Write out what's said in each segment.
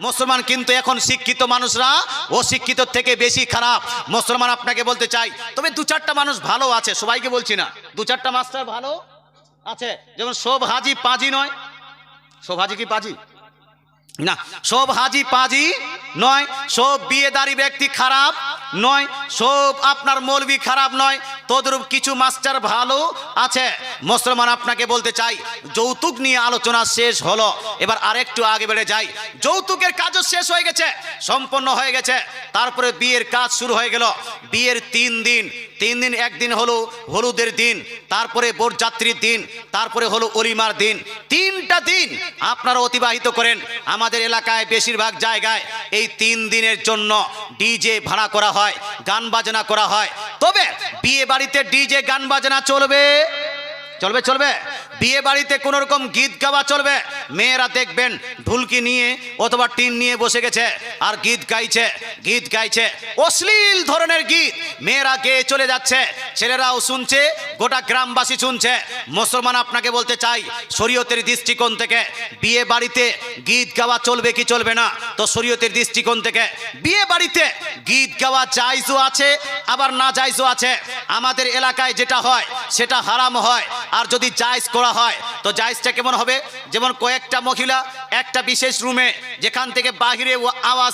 মুসলমান কিন্তু এখন শিক্ষিত মানুষরা অশিক্ষিত থেকে বেশি খারাপ। মুসলমান আপনাকে বলতে চাই, তবে দু চারটা মানুষ ভালো আছে, সবাইকে বলছি না, দু চারটা মাস্টার ভালো আছে। যেমন সব হাজি পাজি নয়, সব হাজি কি পাজি না, সব হাজি পাজি নয়, সব বিয়েদারি ব্যক্তি খারাপ নয়, সব আপনার মৌলবি খারাপ নয়, তদ্রূপ কিছু মাস্টার ভালো আছে। মুসলমান আপনাকে বলতে চাই, যৌতুক নিয়ে আলোচনা শেষ হলো, এবার আরেকটু আগে বেড়ে যাই। যৌতুকের কাজও শেষ হয়ে গেছে, সম্পন্ন হয়ে গেছে, তারপরে বিয়ের কাজ শুরু হয়ে গেল। বিয়ের 3 দিন, একদিন হলো হলুদের দিন, তারপরে বরযাত্রীর দিন, তারপরে হলো অলিমার দিন। 3টা দিন আপনারা অতিবাহিত করেন। আমাদের এলাকায় বেশিরভাগ জায়গায় এই 3 দিনের জন্য ডিজে ভাড়া করা হয়, গান বাজনা করা হয়। তবে বিয়ে বাড়িতে ডিজে গান বাজনা চলবে? চলবে চলবে। বিয়ে বাড়িতে কোন রকম গীত গাওয়া চলবে? মেয়েরা দেখবেন ঢুলকি নিয়ে অথবা টিন নিয়ে বসে গেছে আর গীত গাইছে, অশ্লীল ধরনের গীত মেয়েরা গেয়ে চলে যাচ্ছে, ছেলেরাও শুনছে, গোটা গ্রামবাসী শুনছে। মুসলমান আপনাকে বলতে চাই, শরীয়তের দৃষ্টিকোণ থেকে বিয়ে বাড়িতে গীত গাওয়া চলবে কি চলবে না? তো শরীয়তের দৃষ্টিকোণ থেকে বিয়ে বাড়িতে গীত গাওয়া জায়েজও আছে, আবার না জায়েজও আছে। আমাদের এলাকায় যেটা হয় সেটা হারাম হয়, আর যদি জায়েজ করা হয় তো জায়েজটা কেমন হবে? যেমন কয়েকটা মহিলা একটা বিশেষ রুমে, যেখান থেকে বাহিরে আওয়াজ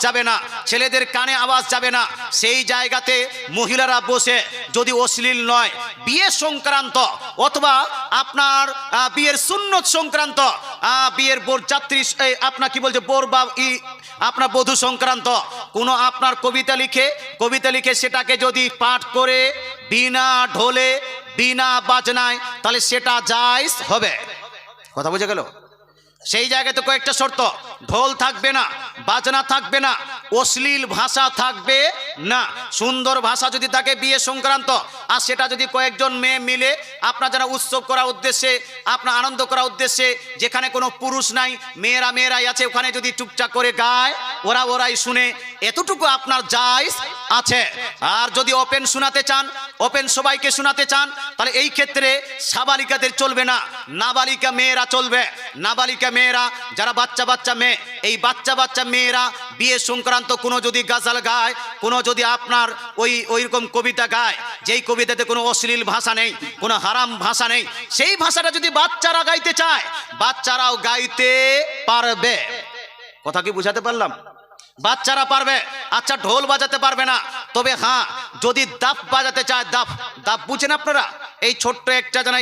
যাবে না, ছেলেদের কানে আওয়াজ যাবে না, সেই জায়গাতে মহিলারা বসে যদি অশ্লীল নয়, বিয়ে সংক্রান্ত অথবা আপনার বিয়ের সুন্নত সংক্রান্ত, বিয়ের বরযাত্রী আপনার কি বলছে বর বা আপনার বধূ সংক্রান্ত কোনো আপনার কবিতা লিখে সেটাকে যদি পাঠ করে বিনা ঢোলে বিনা বাজনায়, তাহলে সেটা জায়েজ হবে। কথা বুঝে গেল? সেই জায়গায় তো কয়েকটা শর্ত, ঢোল থাকবে না, বাজনা থাকবে না, অশ্লীল ভাষা থাকবে না। সুন্দর ভাষা যদি থাকে বিয়ে সংক্রান্ত, আর সেটা যদি কয়েকজন মেয়ে মিলে আপনার যারা উৎসব করার উদ্দেশ্যে, আপনার আনন্দ করার উদ্দেশ্যে, যেখানে কোনো পুরুষ নাই, মেয়েরাই আছে, ওখানে যদি চুপচাপ করে গায়, ওরাই শুনে, এতটুকু আপনার জায়েজ আছে। আর যদি ওপেন শোনাতে চান, ওপেন সবাইকে শোনাতে চান, তাহলে এই ক্ষেত্রে সাবালিকাদের চলবে না, নাবালিকা মেয়েরা চলবে। নাবালিকা মেয়েরা যারা বাচ্চা মেয়ে, এই বাচ্চা মেয়েরা বিয়ে সংক্রান্ত কোনো যদি গাজাল গায়, কোনো যদি আপনার ওই রকম কবিতা গায়, যেই কবিতাতে কোনো অশ্লীল ভাষা নেই, কোনো হারাম ভাষা নেই, সেই ভাষাটা যদি বাচ্চারা গাইতে চায়, বাচ্চারাও গাইতে পারবে। কথা কি বুঝাতে পারলাম? বাচ্চারা পারবে। আচ্ছা, ঢোল বাজাতে পারবে না, তবে হ্যাঁ যদি দাফ বাজাতে চায়, দাফ বুঝেন আপনারা? এই ছোট্ট একটা জানা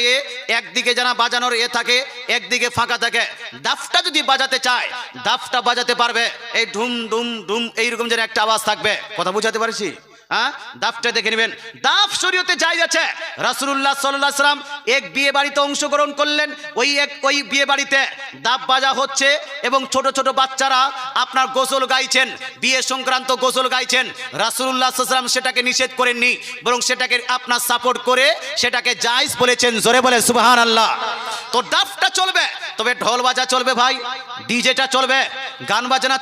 একদিকে জানা বাজানোর থাকে, একদিকে ফাঁকা থাকে, দাফটা যদি বাজাতে চায়, দাফটা বাজাতে পারবে। এই ঢুম ঢুম ঢুম এইরকম যেন একটা আওয়াজ থাকবে। কথা বুঝাতে পারছি? হ্যাঁ, দাফটা দেখে নেবেন। দাফ শরীয়তে জায়েজ আছে। রাসূলুল্লাহ সাল্লাল্লাহু আলাইহি ওয়াসাল্লাম এক বিয়ে বাড়িতে অংশগ্রহণ করলেন, ওই বিয়ে বাড়িতে দাফ বাজা হচ্ছে এবং ছোট বাচ্চারা আপনার গজল গাইছেন, বিয়ে সংক্রান্ত গজল গাইছেন। রাসূলুল্লাহ সাল্লাল্লাহু আলাইহি ওয়াসাল্লাম সেটাকে নিষেধ করেননি, বরং সেটাকে আপনার সাপোর্ট করে সেটাকে জায়েজ বলেছেন। জোরে বলে সুবহানাল্লাহ। তো দাফটা চলবে, তবে ঢোল বাজা চলবে ভাই, ডিজেটা চলবে, গান বাজনা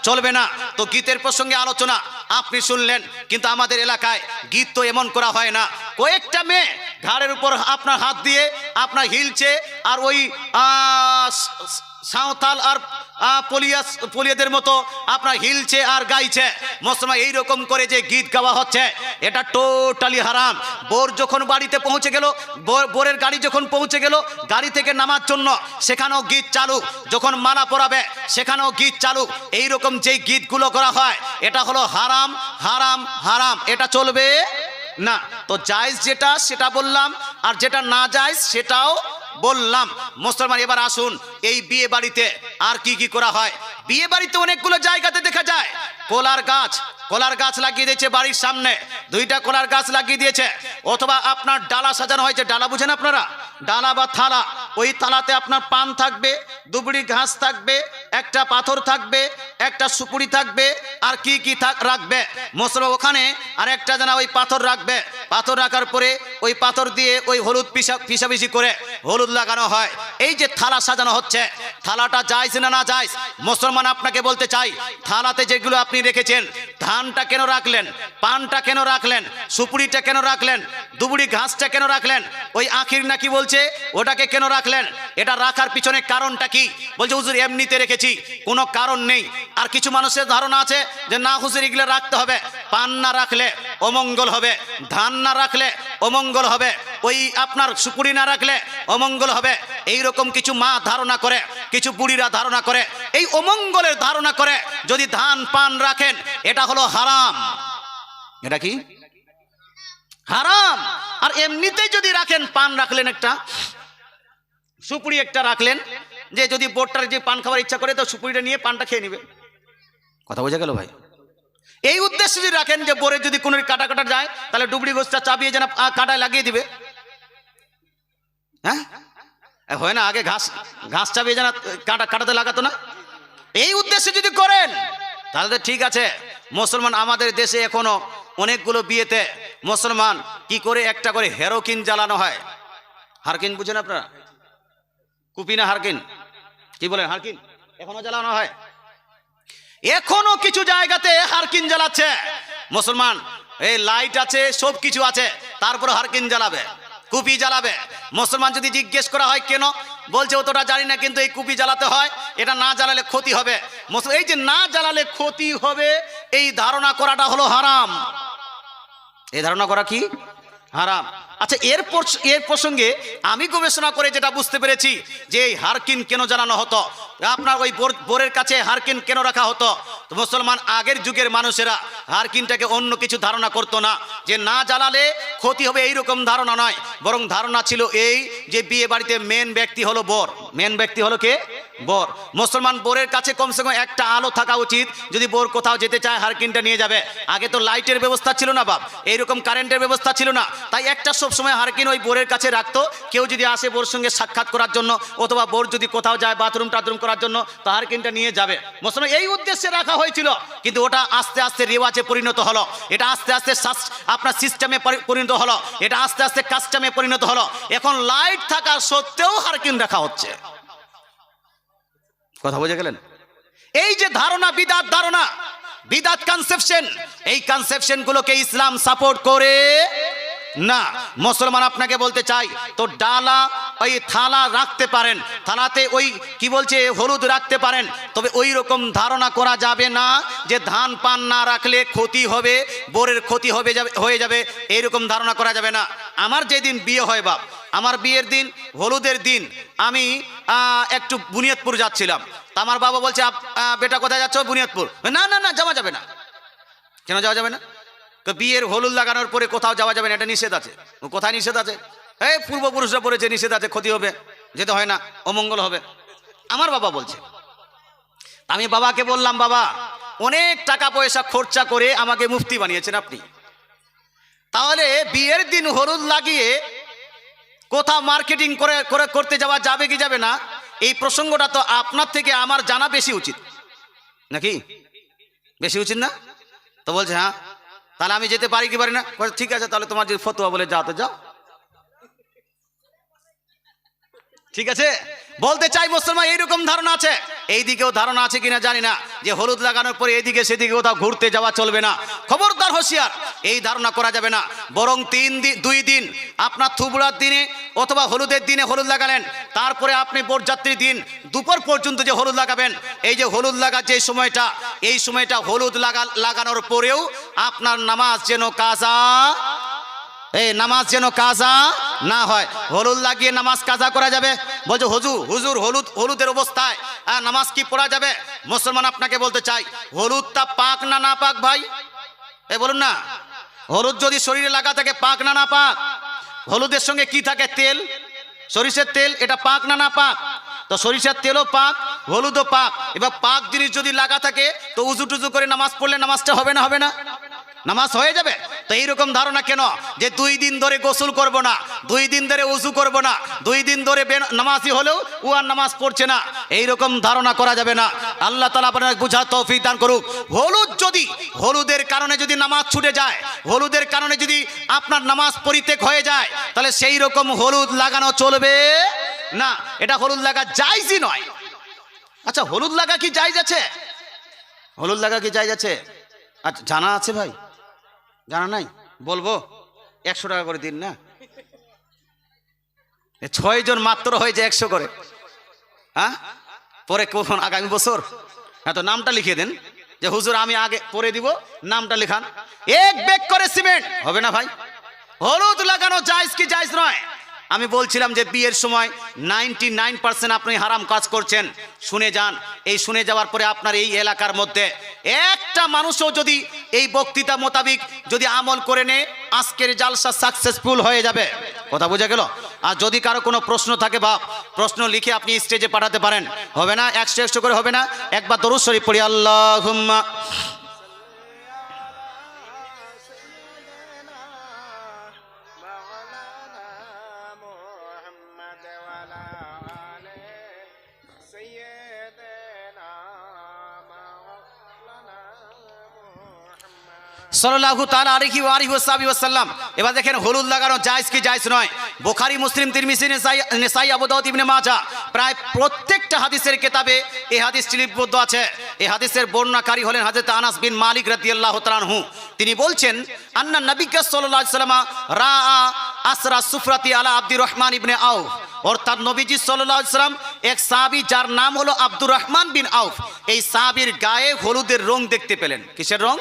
চলবে না। তো গীতের প্রসঙ্গে আলোচনা আপনি শুনলেন, কিন্তু আমাদের এলাকায় গীত তো এমন করা হয় না। কয়েকটা মেয়ে ঘাড়ের উপর আপনার হাত দিয়ে আপনার হিলছে, আর ওই সাঁওতাল আর পলিয়াদের মতো আপনার হিলছে আর গাইছে। মুসলমান এইরকম করে যে গীত গাওয়া হচ্ছে, এটা টোটালি হারাম। বোর যখন বাড়িতে পৌঁছে গেল, বোরের গাড়ি যখন পৌঁছে গেল, গাড়ি থেকে নামার জন্য সেখানেও গীত চালু, যখন মালা পরাবে সেখানেও গীত চালু। এইরকম যেই গীতগুলো করা হয়, এটা হলো হারাম হারাম হারাম, এটা চলবে না। তো জায়েজ যেটা সেটা বললাম, আর যেটা না জায়েজ সেটাও বললাম। মুসলমান এবার আসুন, এই বিয়ে বাড়িতে আর কি করা হয়। বিয়ে বাড়িতে অনেকগুলো জায়গাতে দেখা যায় কলার গাছ লাগিয়ে দিয়েছে বাড়ির সামনে, 2টা কলার গাছ লাগিয়ে দিয়েছে, অথবা আপনার ডালা সাজানো হয়েছে। ডালা বুঝেন আপনারা? ডালা বা থালা, ওই থালাতে আপনার পান থাকবে, দুবড়ি ঘাস থাকবে, একটা পাথর থাকবে, একটা সুপুরি থাকবে, আর কি রাখবে মুসলমান ওখানে, আর একটা জানা ওই পাথর রাখবে। পাথর রাখার পরে ওই পাথর দিয়ে ওই হলুদ পিষাপিষি করে হলুদ লাগানো হয়। এই যে থালা সাজানো হচ্ছে, থালাটা জায়েজ না জায়েজ? মুসলমান মুসলমান আপনাকে বলতে চাই, থালাতে যেগুলো আপনি রেখেছেন, ধানটা কেন রাখলেন, পানটা কেন রাখলেন, সুপুরিটা কেন রাখলেন, দুবুড়ি ঘাসটা কেন রাখলেন, ওই আখির নাকি বলছে ওটাকে কেন রাখলেন, এটা রাখার পিছনে কারণটা কি? বলছে হুজুর এমনিতে রেখেছি, কোনো কারণ নেই। আর কিছু মানুষের ধারণা আছে যে না হুজুর এগুলো রাখতে হবে, পান না রাখলে অমঙ্গল হবে, ধান না রাখলে অমঙ্গল হবে, ওই আপনার সুপুরি না রাখলে অমঙ্গল হবে। এইরকম কিছু মা ধারণা করে, কিছু বুড়িরা ধারণা করে, এই অমঙ্গলের ধারণা করে যদি ধান পান রাখেন এটা হলো হারাম। এটা কি হারাম। আর এমনিতেই যদি রাখেন, পান রাখলেন একটা, সুপুরি একটা রাখলেন, যে যদি বোর্ডটার যে পান খাবার ইচ্ছা করে তো সুপুরিটা নিয়ে পানটা খেয়ে নিবে। কথা বোঝা গেল ভাই? এই উদ্দেশ্যে যদি রাখেন যে বোরে যদি কোনো কাটা কাটা যায় তাহলে ডুবড়ি গোছটা চাপিয়ে যেন কাটায় লাগিয়ে দিবে। হ্যাঁ হয় না, আগে ঘাস ঘাস চাপিয়ে যেন কাটাতে লাগাতো না। এই উদ্দেশ্যে যদি করেন তাহলে ঠিক আছে। মুসলমান আমাদের দেশে এখনো অনেকগুলো বিয়েতে মুসলমান কি করে একটা করে হেরোকিন জ্বালানো হয়। হারকিন বুঝেন আপনারা? কুপি না হারকিন, কি বলেন? হারকিন এখনো জ্বালানো হয়। এখনো কিছু জায়গাতে হারকিন জ্বালাচ্ছে মুসলমান। এই লাইট আছে, সব কিছু আছে, তারপরে হারকিন জ্বালাবে, কুপি জ্বালাবে। মুসলমান যদি জিজ্ঞেস করা হয় কেন, বলছে অতটা জানি না, কিন্তু এই কুপি জ্বালাতে হয়, এটা না জ্বালালে ক্ষতি হবে। এই যে না জ্বালালে ক্ষতি হবে, এই ধারণা করাটা হলো হারাম। এই ধারণা করা কি হারাম। আচ্ছা, এর প্রসঙ্গে আমি গবেষণা করে যেটা বুঝতে পেরেছি যে এই হারকিন কেন জ্বালানো হতো, আপনার ওই বোরের কাছে হারকিন কেন রাখা হতো। তো মুসলমান আগের যুগের মানুষেরা হারকিনটাকে অন্য কিছু ধারণা করতো না, যে না জ্বালালে ক্ষতি হবে এইরকম ধারণা নয়, বরং ধারণা ছিল এই যে বিয়ে বাড়িতে মেন ব্যক্তি হলো বর। মেন ব্যক্তি হলো কে? বর। মুসলমান বোরের কাছে কমসে কম একটা আলো থাকা উচিত, যদি বোর কোথাও যেতে চায় হারকিনটা নিয়ে যাবে। আগে তো লাইটের ব্যবস্থা ছিল না বাপ, এইরকম কারেন্টের ব্যবস্থা ছিল না, তাই একটা সবসময় হারকিন ওই বোরের কাছে রাখতো। কেউ যদি আসে বোর সঙ্গে সাক্ষাৎ করার জন্য, অথবা বোর যদি কোথাও যায় বাথরুম টাথরুম করার জন্য, তো হারকিনটা নিয়ে যাবে। মুসলমান এই উদ্দেশ্যে রাখা হয়েছিল, কিন্তু ওটা আস্তে আস্তে রেওয়াজে পরিণত হলো, এটা আস্তে আস্তে আপনার সিস্টেমে পরিণত হলো, এটা আস্তে আস্তে কাস্টমে পরিণত হলো। এখন লাইট থাকা সত্ত্বেও হারকিন রাখা হচ্ছে। কথা বুঝে গেলেন? এই যে ধারণা, বিদাত ধারণা, বিদাত কনসেপশন, এই কনসেপশন গুলোকে ইসলাম সাপোর্ট করে না। মুসলমান আপনাকে বলতে চাই, তো ডালা ওই থালা রাখতে পারেন, থালাতে ওই কি বলছে হলুদ রাখতে পারেন, তবে ওই রকম ধারণা করা যাবে না যে ধান পান না রাখলে ক্ষতি হবে, বোরের ক্ষতি হয়ে যাবে, এইরকম ধারণা করা যাবে না। আমার যেদিন বিয়ে হয় বাপ, আমার বিয়ের দিন হলুদের দিন আমি একটু বুনিয়াদপুর যাচ্ছিলাম, তা আমার বাবা বলছে বেটা কোথায় যাচ্ছ? বুনিয়াদপুর। না না না, যাওয়া যাবে না। কেন যাওয়া যাবে না? তো বিয়ের হলুদ লাগানোর পরে কোথাও যাওয়া যাবে না, এটা নিষেধ আছে। কোথায় নিষেধ আছে? এই পূর্বপুরুষরা বলেছে নিষেধ আছে, ক্ষতি হবে, যেতে হয় না, অমঙ্গল হবে। আমার বাবা বলছে। আমি বাবাকে বললাম, বাবা অনেক টাকা পয়সা খরচা করে আমাকে মুফতি বানিয়েছেন আপনি, তাহলে বিয়ের দিন হলুদ লাগিয়ে কোথাও মার্কেটিং করতে যাওয়া যাবে কি যাবে না? এই প্রসঙ্গটা তো আপনার থেকে আমার জানা বেশি উচিত নাকি? বেশি উচিত না? তো বলছে হ্যাঁ। তাহলে আমি যেতে পারি কি পারি না? ঠিক আছে, তাহলে তোমার যে ফতোয়া বলে যাও তো যাও। ঠিক আছে, বলতে চাই মুসলমান এইরকম ধারণা আছে। এই দিকেও ধারণা আছে কিনা জানি না, যে হলুদ লাগানোর পরে এইদিকে সেদিকে কোথাও ঘুরতে যাওয়া চলবে না। খবরদার, হুঁশিয়ার, এই ধারণা করা যাবে না। বরং 2 দিন আপনার থুবড়ার দিনে অথবা হলুদের দিনে হলুদ লাগালেন, তারপরে আপনি বরযাত্রী দিন দুপুর পর্যন্ত যে হলুদ লাগাবেন, এই যে হলুদ লাগা যে সময়টা, এই সময়টা হলুদ লাগানোর পরেও আপনার নামাজ যেন কাজা, নামাজ যেন কাজা না হয়। হলুদ লাগিয়ে নামাজ কাজা করা যাবে? বলছে হুজুর হলুদের অবস্থায় নামাজ কি পড়া যাবে? মুসলমান আপনাকে বলতে চাই, হলুদটা পাক না না পাক ভাই? বলুন না, হলুদ যদি শরীরে লাগা থাকে পাক না না পাক? হলুদের সঙ্গে কি থাকে? তেল, সরিষার তেল, এটা পাক না না পাক? তো সরিষার তেলও পাক, হলুদও পাক। এবার পাক জিনিস যদি লাগা থাকে তো উজু টুজু করে নামাজ পড়লে নামাজটা হবে না? হবে না? নামাজ হয়ে যাবে। তো এইরকম ধারণা কেন যে 2 দিন ধরে গোসল করব না, 2 দিন ধরে উজু করব না, 2 দিন ধরে নামাজি হলেও ও আর নামাজ পড়ছে না, এইরকম ধারণা করা যাবে না। আল্লাহ তাআলা আপনাকে বুঝার তৌফিক দান করুক। হলুদের কারণে যদি নামাজ ছুটে যায়, হলুদের কারণে যদি আপনার নামাজ পরিত্যাগ হয়ে যায়, তাহলে সেই রকম হলুদ লাগানো চলবে না। এটা হলুদ লাগা জায়েজই নয়। আচ্ছা, হলুদ লাগা কি জায়েজ আছে? হলুদ লাগা কি জায়েজ আছে? আচ্ছা, জানা আছে ভাই? জানা নাই? বলবো 100 টাকা করে দিন না, 6 জন মাত্র হয়েছে 100 করে। হ্যাঁ, পরে কখন আগামী বছর তো নামটা লিখে দেন যে হুজুর আমি আগে পরে দিব, নামটা লেখান। 1 ব্যাগ করে সিমেন্ট হবে না ভাই? হলুদ লাগানো জায়েজ কি জায়েজ নয়? আমি বলছিলাম যে বিয়ের সময় 99% আপনি হারাম কাজ করছেন। শুনে যান, এই শুনে যাওয়ার পরে আপনার এই এলাকার মধ্যে একটা মানুষও যদি এই বক্তৃতা মোতাবিক যদি আমল করে নেয়, আজকের জালসা সাকসেসফুল হয়ে যাবে। কথা বোঝা গেল? আর যদি কারো কোনো প্রশ্ন থাকে বা প্রশ্ন লিখে আপনি স্টেজে পাঠাতে পারেন। হবে না? 100 করে হবে না? একবার দরুদ শরীফ পড়ি, আল্লাহুম্মা। সাল্লাল্লাহু তাআলা আলাইহি ওয়া আলিহি ওয়াসাল্লাম। এবার দেখেন হলুদ লাগানো জায়েজ কি জায়েজ নয়। বুখারী, মুসলিম, তিরমিজি, নেসাই, আবু দাউদ, ইবনে মাজাহ প্রায় প্রত্যেকটা হাদিসের কিতাবে এই হাদিসটি লিপিবদ্ধ আছে। এই হাদিসের বর্ণনাকারী হলেন হযরত আনাস বিন মালিক রাদিয়াল্লাহু তাআলা আনহু। তিনি বলছেন, আন্না নবী সাল্লাল্লাহু আলাইহি ওয়াসাল্লাম রাআ আসরা সুফরাতি আলা আব্দুর রহমান ইবনে আউফ। অর্থাৎ নবীজি সাল্লাল্লাহু আলাইহি ওয়াসাল্লাম এক সাহাবী যার নাম হলো আব্দুর রহমান বিন আউফ, এই সাহাবীর গায়ে হলুদের রং দেখতে পেলেন। কিসের রং?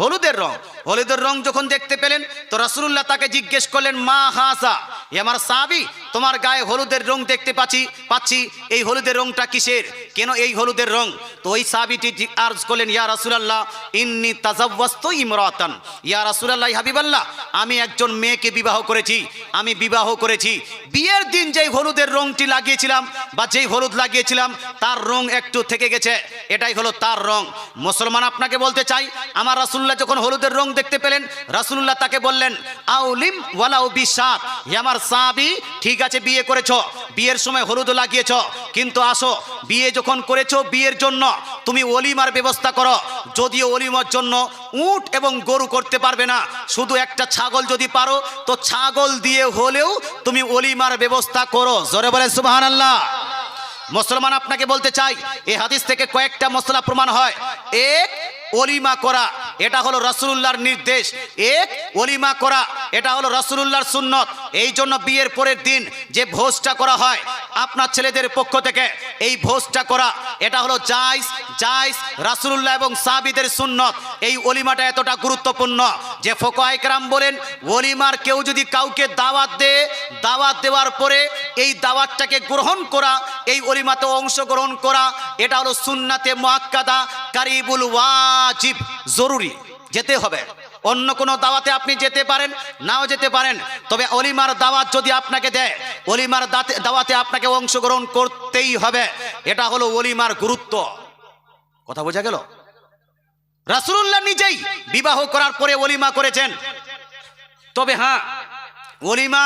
হলুদের রং। হলুদের রং যখন দেখতে পেলেন তো রাসূলুল্লাহ তাকে জিজ্ঞেস করলেন, মা হাসা, এ আমার সাহাবী, তোমার গায়ে হলুদের রং দেখতে পাচ্ছি, এই হলুদের রংটা কিসের? কেন এই হলুদের রং? তো ওই সাহাবীটি আরজ করলেন, ইয়া রাসূলুল্লাহ ইন্নী তাযাওয়াজতু ইমরাতান। ইয়া রাসূলুল্লাহ, হাবিবাল্লাহ, আমি একজন মেয়েকে বিবাহ করেছি। বিয়ের দিন যেই হলুদের রংটি লাগিয়েছিলাম বা যেই হলুদ লাগিয়েছিলাম তার রং একটু থেকে গেছে, এটাই হলো তার রং। মুসলমান, আপনাকে বলতে চাই, আমার রাসূলুল্লাহ যখন হলুদের রং দেখতে পেলেন, রাসূলুল্লাহ তাকে বললেন, আউলিম ওয়ালাউ বিশাত। হে আমার সাহাবী, ঠিক আছে বিয়ে করেছো, বিয়ের সময় হলুদ লাগিয়েছো, কিন্তু আসো বিয়ে যখন করেছো, বিয়ের জন্য তুমি ওলিমার ব্যবস্থা করো। যদিও ওলিমার জন্য উট এবং গরু করতে পারবে না, শুধু একটা ছাগল যদি পারো তো ছাগল দিয়ে হলেও তুমি ওলিমার ব্যবস্থা করো। জোরে বলেন সুবহানাল্লাহ। মুসলমান, আপনাকে বলতে চাই, এই হাদিস থেকে কয়েকটা মসলা প্রমাণ হয়। এক, ওলিমা করা, এটা হলো রাসূলুল্লাহর নির্দেশ। এক, ওলিমা করা, এটা হলো রাসূলুল্লাহর সুন্নত। এই জন্য বিয়ের পরের দিন যে ভোজটা করা হয় আপনার ছেলেদের পক্ষ থেকে, এই ভোজটা করা এটা হলো জায়েজ রাসূলুল্লাহ এবং সাহাবীদের সুন্নত। এই ওলিমাটা এতটা গুরুত্বপূর্ণ যে ফুকাহায়ে কেরাম বলেন, ওলিমার কেউ যদি কাউকে দাওয়াত দেয়, দাওয়াত দেওয়ার পরে এই দাওয়াতটাকে গ্রহণ করা, এই ওলিমাতে অংশগ্রহণ করা, এটা হলো সুন্নাতে মুআক্কাদা, কারিবুল ওয়াজিব, জরুরি, যেতে হবে। অন্য কোনো দাওয়াতে আপনি যেতে পারেন, নাও যেতে পারেন, তবে ওলিমার দাওয়াত যদি আপনাকে দেয়, ওলিমার দাওয়াতে আপনাকে অংশগ্রহণ করতেই হবে। এটা হলো ওলিমার গুরুত্ব। কথা বোঝা গেল? রাসূলুল্লাহ নিজেই বিবাহ করার পরে ওলিমা করেছেন। তবে হ্যাঁ, ওলিমা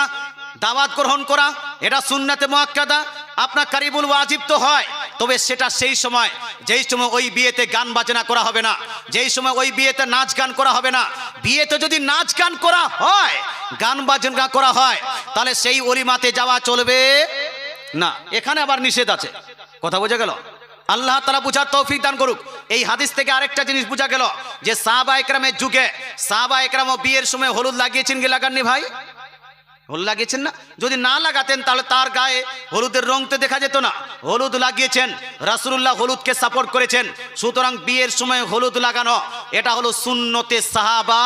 দাওয়াত গ্রহণ করা এটা সুন্নাতে মুআক্কাদা, আপনার কারিবুল ওয়াজিব তো হয়, তবে সেটা সেই সময় যেই সময় ওই বিয়েতে গান বাজনা করা হবে না, যেই সময় ওই বিয়েতে নাচ গান করা হবে না। বিয়েতে যদি নাচ গান করা হয়, গান বাজনা করা হয়, তাহলে সেই ওলিমাতে যাওয়া চলবে না। এখানে আবার নিষেধ আছে। কথা বোঝা গেল? আল্লাহ তাআলা বুঝার তৌফিক দান করুক। এই হাদিস থেকে আরেকটা জিনিস বোঝা গেল যে সাহাবায়ে কেরামের যুগে সাহাবায়ে কেরামও বিয়ের সময় হলুদ লাগিয়েছেন কি লাগাননি ভাই? হলুদ লাগিয়েছেন না? যদি না লাগাতেন তাহলে তার গায়ে হলুদের রং তো দেখা যেত না। হলুদ লাগিয়েছেন, রাসূলুল্লাহ হলুদকে সাপোর্ট করেছেন। সুতরাং বিয়ের সময় হলুদ লাগানো এটা হলো সুন্নতে সাহাবা।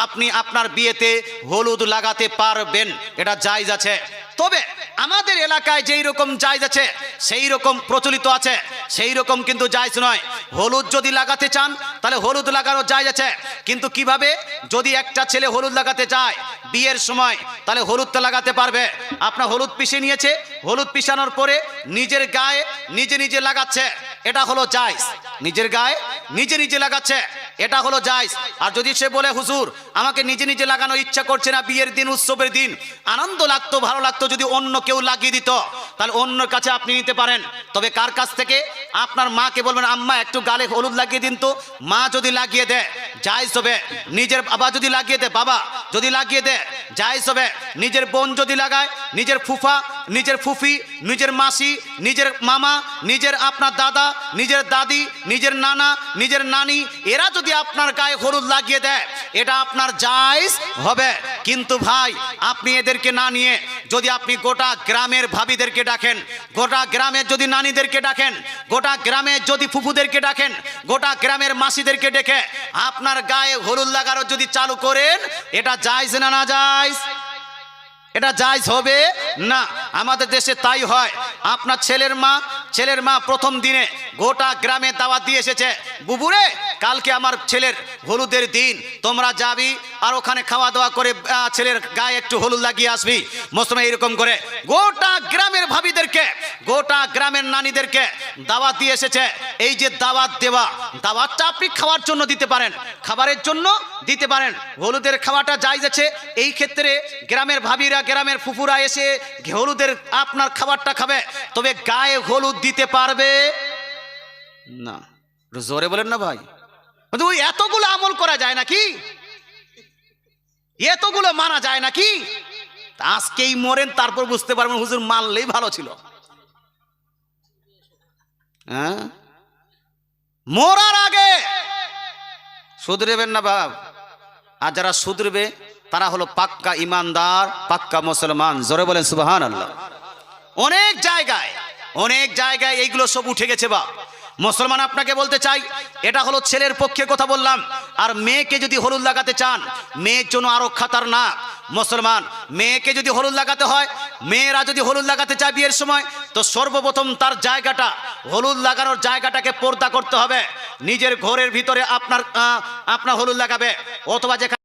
আপনি আপনার বিয়েতে হলুদ লাগাতে পারবেন, এটা জায়েজ আছে। তবে আমাদের এলাকায় যেই রকম জায়েজ আছে, সেই রকম প্রচলিত আছে, সেই রকম কিন্তু জায়েজ নয়। হলুদ যদি লাগাতে চান তাহলে হলুদ লাগানো জায়েজ আছে, কিন্তু কিভাবে? যদি একটা ছেলে হলুদ লাগাতে চায় বিয়ের সময়, তাহলে হলুদটা লাগাতে পারবে। আপনার হলুদ পিষে নিয়েছে, হলুদ পিষানোর পরে নিজের গায়ে নিজে লাগাচ্ছে, এটা হলো জায়েজ। নিজের গায়ে নিজে লাগাচ্ছে, এটা হলো জায়েজ। আর যদি সে বলে, হুজুর আমাকে নিজে লাগানো ইচ্ছা করছে না, বিয়ের দিন, উৎসবের দিন আনন্দ লাগতো, ভালো লাগতো যদি অন্য কেউ লাগিয়ে দিত, তাহলে অন্যর কাছে আপনি নিতে পারেন। তবে কার কাছ থেকে? আপনার মাকে বলবেন আম্মা একটু গালে হলুদ লাগিয়ে দিন তো। মা যদি লাগিয়ে দেয় জায়েজ হবে। নিজের বাবা যদি লাগিয়ে দেয়, বাবা যদি লাগিয়ে দেয় জায়েজ হবে। নিজের বোন যদি লাগায়, নিজের ফুফা, নিজের ফুফি, নিজের মাসি, নিজের মামা, নিজের আপনার দাদা, নিজের দাদি, নিজের নানা, নিজের নানি, এরা যদি আপনার গায়ে হলুদ লাগিয়ে দেয় এটা আপনার জায়েজ হবে। কিন্তু ভাই আপনি এদেরকে না নিয়ে যদি আপনি গোটা গ্রামের ভাবিদেরকে ডাকেন, গোটা গ্রামের যদি নানিদেরকে ডাকেন, গোটা গ্রামের যদি ফুফুদেরকে ডাকেন, গোটা গ্রামের মাসিদেরকে ডেকে আপনার গায়ে হলুদ লাগানো যদি চালু করেন এটা জায়েজ না না জায়েজ? এটা জায়েজ হবে না। আমাদের দেশে তাই হয়। আপনার ছেলের মা প্রথম দিনে গোটা গ্রামে দাওয়াত দিয়ে এসেছে, বুবুরে কালকে আমার ছেলের হলুদের দিন, তোমরা যাবি আর ওখানে খাওয়া দাওয়া করে ছেলের গায়ে একটু হলুদ লাগিয়ে আসবি। মুসলমান এরকম করে গোটা গ্রামের ভাবিদেরকে, গোটা গ্রামের নানিদেরকে দাওয়াত দিয়ে এসেছে। এই যে দাওয়াত দেওয়া, দাওয়াতটা আপনি খাওয়ার জন্য দিতে পারেন, খাবারের জন্য দিতে পারেন, হলুদের খাওয়াটা জায়েজ আছে। এই ক্ষেত্রে গ্রামের ভাবিরা, গ্রামের ফুফুরা এসে হলুদের আপনার খাবারটা খাবে, তবে গায়ে হলুদ দিতে পারবে না। জোরে বলেন না ভাই। ওই এতগুলো আমল করা যায় নাকি? এতগুলো মানা যায় নাকি? আজকেই মরেন তারপর বুঝতে পারবেন হুজুর মানলেই ভালো ছিল। হ্যাঁ, মরার আগে শুধরেবেন না বাপ। আর যারা শুধরবে তারা হলো পাক্কা ইমানদার, পাক্কা মুসলমান। জোরে বলেন সুবহানাল্লাহ। অনেক জায়গায় এইগুলো সব উঠে গেছে বাপ। মুসলমান আপনাকে বলতে চাই, এটা হলো ছেলের পক্ষে কথা বললাম। আর মেয়েকে যদি হলুদ লাগাতে চান, মেয়ের জন্য আরো খাতারনাক। মুসলমান মেয়েকে যদি হলুদ লাগাতে হয়, মেয়েরা যদি হলুদ লাগাতে চায় বিয়ের সময়, তো সর্বপ্রথম তার জায়গাটা, হলুদ লাগানোর জায়গাটাকে পর্দা করতে হবে। নিজের ঘরের ভিতরে আপনার হলুদ লাগাবে, অথবা যেখানে